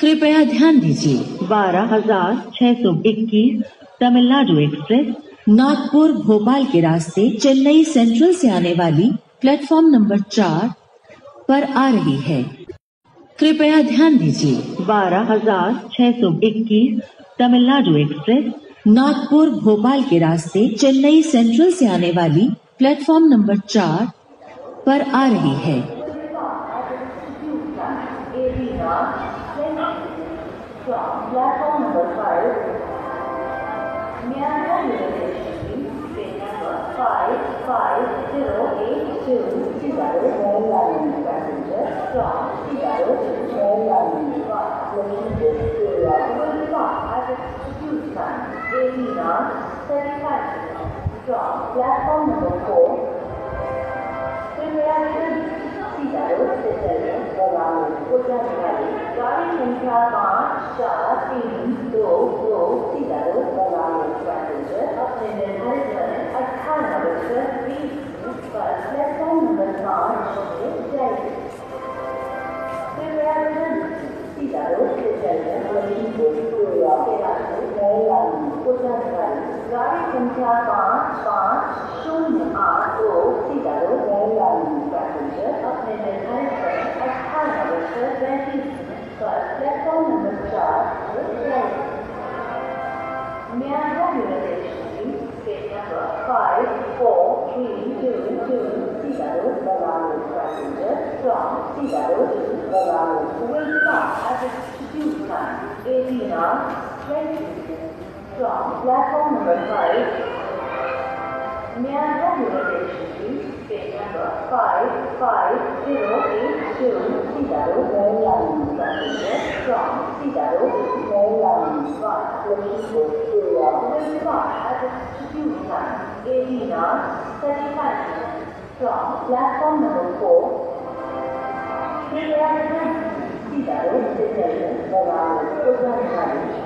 कृपया ध्यान दीजिए 12,621 तमिलनाडु एक्सप्रेस नागपुर भोपाल के रास्ते चेन्नई सेंट्रल से आने वाली प्लेटफॉर्म नंबर 4 पर आ रही है। कृपया ध्यान दीजिए 12,621 तमिलनाडु एक्सप्रेस नागपुर भोपाल के रास्ते चेन्नई सेंट्रल से आने वाली प्लेटफॉर्म नंबर 4 पर आ रही है। Platform number 5. May I have your attention, please? Train number 55082 Seattle Maryland passenger from Seattle to Maryland. Location area will stop at execute time 18:35 from platform number 4. Prepare to Seattle Station Maryland. गाड़ी संख्या 54322 Seattle Maryland passenger अपने निर्धारित समय 18:20 पर platform number 5 से जाएगी। कृपया Seattle station गाड़ी संख्या 5508 Seattle Maryland पैसेंजर अपने निर्धारित समय 18:35 पर प्लेटफॉर्म नंबर 4 से जाएगी। May I have your attention, please? Train number 54322 Seattle Maryland passenger from Seattle to Maryland will stop at execute time 18:20 from platform number 5. May I have your attention, please? Train number 55082 Seattle Maryland passenger from Seattle to Maryland. Location area will stop at execute time 18:35 from platform number 4. Seattle Station Maryland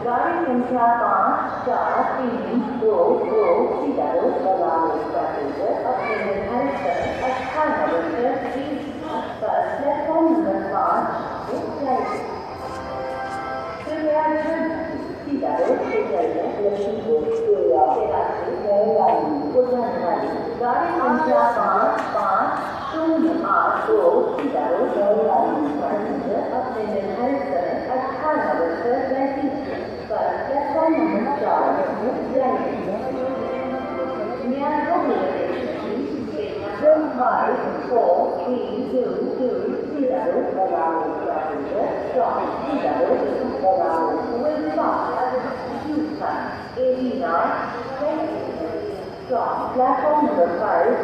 गाड़ी संख्या 5432 Seattle Maryland passenger अपने निर्धारित समय 18:20 पर platform number 5 से जाएगी। कृपया Seattle Station को जाने वाली गाड़ी संख्या 5508 Seattle Maryland पैसेंजर अपने निर्धारित समय 18:35 पर प्लेटफॉर्म नंबर 4 से जाएगी। May I have your attention, please? 5432 Seattle Maryland passenger from Seattle to Maryland will stop at execute time 18:20 from platform number 5.